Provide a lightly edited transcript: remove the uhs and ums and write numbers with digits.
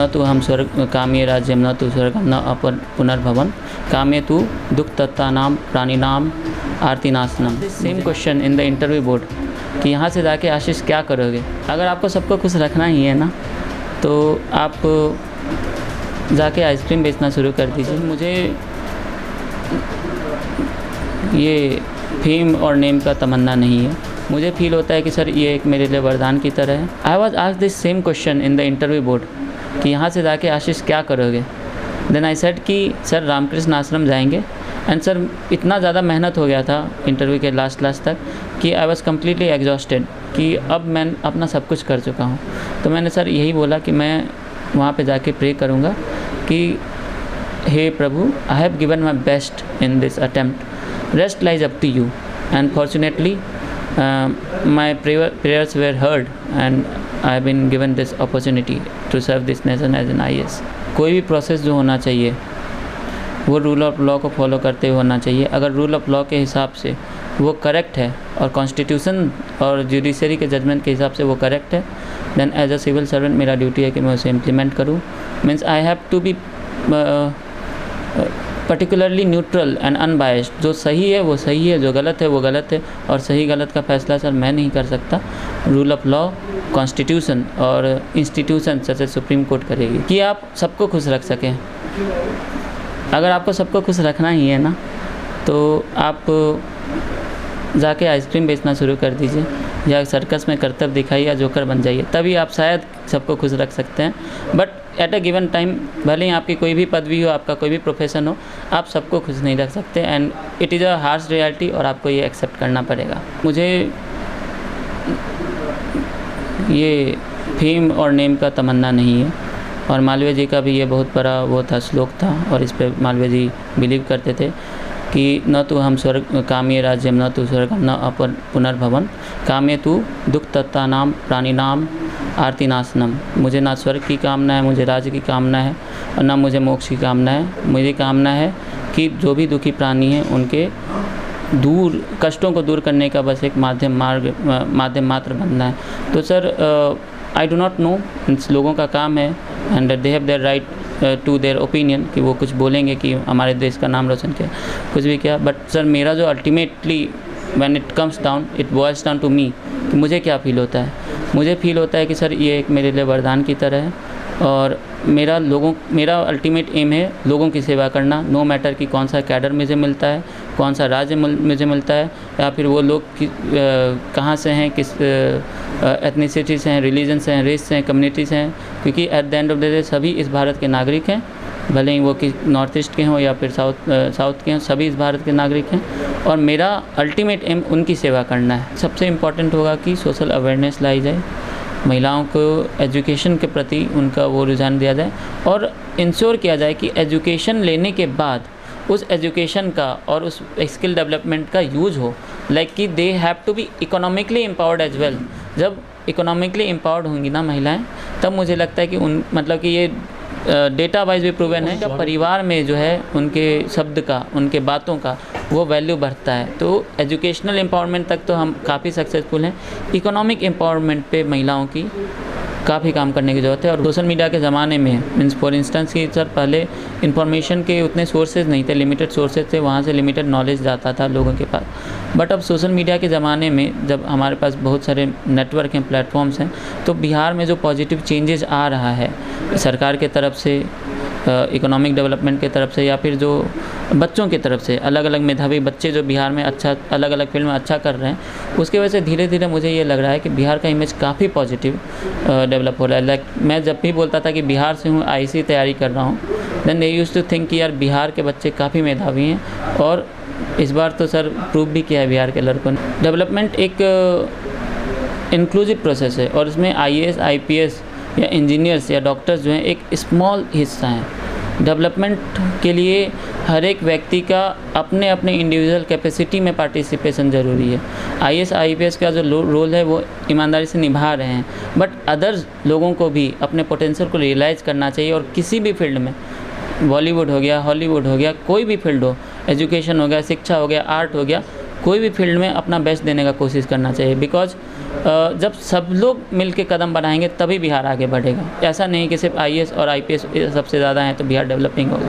न तु हम स्वर्ग काम्ये राज्यम न तु स्वर्गम न अपर पुनर्भवन काम्ये तु दुख तत्तानाम प्राणिनाम आर्तिनाशनम। Same question in the interview board कि यहाँ से जाके आशीष क्या करोगे। अगर आपको सबको खुश रखना ही है ना, तो आप जाके आइसक्रीम बेचना शुरू कर दीजिए। मुझे ये फेम और नेम का तमन्ना नहीं है। मुझे फील होता है कि सर ये एक मेरे लिए वरदान की तरह है। I was asked this same question in the interview board कि यहाँ से जाके आशीष क्या करोगे। देन आई सेड कि सर रामकृष्ण आश्रम जाएंगे। एंड सर इतना ज़्यादा मेहनत हो गया था इंटरव्यू के लास्ट तक कि आई वॉज कम्प्लीटली एग्जॉस्टेड कि अब मैं अपना सब कुछ कर चुका हूँ। तो मैंने सर यही बोला कि मैं वहाँ पे जाके प्रे करूँगा कि हे प्रभु, I have given my best in this attempt, rest lies up to you. And fortunately my prayers were heard and I have been given this opportunity to serve this nation as an IAS। कोई भी process जो होना चाहिए वो rule of law को follow करते हुए होना चाहिए। अगर रूल ऑफ लॉ के हिसाब से वो करेक्ट है और कॉन्स्टिट्यूशन और जुडिशरी के जजमेंट के हिसाब से वो करेक्ट है, then as a civil servant मेरा ड्यूटी है कि मैं उसे इम्प्लीमेंट करूँ। Means I have to be particularly neutral and unbiased. जो सही है वो सही है, जो गलत है वो गलत है, और सही गलत का फैसला सर मैं नहीं कर सकता। रूल ऑफ लॉ, कॉन्स्टिट्यूशन और इंस्टीट्यूशन जैसे सुप्रीम कोर्ट करेगी कि आप सबको खुश रख सकें। अगर आपको सबको खुश रखना ही है ना, तो आप जाके आइसक्रीम बेचना शुरू कर दीजिए या सर्कस में करतब दिखाइए या जोकर बन जाइए, तभी आप शायद सबको खुश रख सकते हैं। But at a given time, भले ही आपकी कोई भी पदवी हो, आपका कोई भी प्रोफेशन हो, आप सबको खुश नहीं रख सकते। And it is a harsh reality और आपको ये एक्सेप्ट करना पड़ेगा। मुझे ये फेम और नेम का तमन्ना नहीं है। और मालवीय जी का भी ये बहुत बड़ा वो था, श्लोक था, और इस पर मालवीय जी बिलीव करते थे कि न तो हम स्वर्ग काम्ये राज्यम न तो स्वर्गम न अपर पुनर्भवन काम्ये तु दुख तत्तानाम प्राणिनाम आर्तिनाशनम। मुझे ना स्वर्ग की कामना है, मुझे राज्य की कामना है, और ना मुझे मोक्ष की कामना है। मुझे कामना है कि जो भी दुखी प्राणी हैं उनके कष्टों को दूर करने का बस एक माध्यम मात्र बनना है। तो sir I do not know, लोगों का काम है and they have their right to their opinion कि वो कुछ बोलेंगे कि हमारे देश का नाम रोशन किया, कुछ भी किया। बट सर मेरा जो ultimately when it comes down, it boils down to me कि मुझे क्या फील होता है। मुझे फील होता है कि सर ये एक मेरे लिए वरदान की तरह है, और मेरा अल्टीमेट एम है लोगों की सेवा करना। नो मैटर कि कौन सा कैडर मुझे मिलता है, कौन सा राज्य मुझे मिलता है, या फिर वो लोग कहाँ से हैं, किस एथनिसिटी से हैं, रिलीजन से हैं, रेस से हैं, कम्युनिटी से हैं, क्योंकि at the end of the day सभी इस भारत के नागरिक हैं। भले ही वो कि नॉर्थ ईस्ट के हों या फिर साउथ के हों, सभी इस भारत के नागरिक हैं। और मेरा अल्टीमेट एम उनकी सेवा करना है। सबसे इम्पॉर्टेंट होगा कि सोशल अवेयरनेस लाई जाए, महिलाओं को एजुकेशन के प्रति उनका वो रुझान दिया जाए, और इंश्योर किया जाए कि एजुकेशन लेने के बाद उस एजुकेशन का और उस स्किल डेवलपमेंट का यूज़ हो, लाइक कि they have to be economically empowered as well. जब इकोनॉमिकली एम्पावर्ड होंगी ना महिलाएं, तब मुझे लगता है कि मतलब कि ये डेटा वाइज भी प्रूवन है कि परिवार में जो है उनके शब्द का, उनके बातों का वो वैल्यू बढ़ता है। तो एजुकेशनल एम्पावरमेंट तक तो हम काफ़ी सक्सेसफुल हैं, इकोनॉमिक एम्पावरमेंट पे महिलाओं की काफ़ी काम करने की ज़रूरत है। और सोशल मीडिया के ज़माने में मीन्स फॉर इंस्टेंस कि सर पहले इन्फॉर्मेशन के उतने सोर्सेज नहीं थे, लिमिटेड सोर्सेज थे, वहाँ से लिमिटेड नॉलेज जाता था लोगों के पास। बट अब सोशल मीडिया के ज़माने में जब हमारे पास बहुत सारे नेटवर्क हैं, प्लेटफॉर्म्स हैं, तो बिहार में जो पॉजिटिव चेंजेस आ रहा है सरकार के तरफ से, इकोनॉमिक डेवलपमेंट की तरफ से, या फिर जो बच्चों की तरफ से, अलग अलग मेधावी बच्चे जो बिहार में अच्छा अलग अलग फील्ड में अच्छा कर रहे हैं, उसकी वजह से धीरे धीरे मुझे ये लग रहा है कि बिहार का इमेज काफ़ी पॉजिटिव डेवलप हो रहा है। लाइक मैं जब भी बोलता था कि बिहार से हूँ, आईसी तैयारी कर रहा हूँ, then they used to think कि यार बिहार के बच्चे काफ़ी मेधावी हैं। और इस बार तो सर प्रूव भी किया है बिहार के लड़कों ने। डेवलपमेंट एक इंक्लूसिव प्रोसेस है, और इसमें IAS, IPS या इंजीनियर्स या डॉक्टर्स जो हैं एक स्मॉल हिस्सा हैं। डेवलपमेंट के लिए हर एक व्यक्ति का अपने अपने इंडिविजुअल कैपेसिटी में पार्टिसिपेशन ज़रूरी है। IAS, IPS का जो रोल है वो ईमानदारी से निभा रहे हैं, बट अदर्स लोगों को भी अपने पोटेंशियल को रियलाइज़ करना चाहिए। और किसी भी फील्ड में, बॉलीवुड हो गया, हॉलीवुड हो गया, कोई भी फील्ड हो, एजुकेशन हो गया, शिक्षा हो गया, आर्ट हो गया, कोई भी फील्ड में अपना बेस्ट देने का कोशिश करना चाहिए। बिकॉज़ जब सब लोग मिल के कदम बढ़ाएंगे तभी बिहार आगे बढ़ेगा। ऐसा नहीं कि सिर्फ आईएएस और आईपीएस सबसे ज़्यादा हैं तो बिहार डेवलपिंग होगा।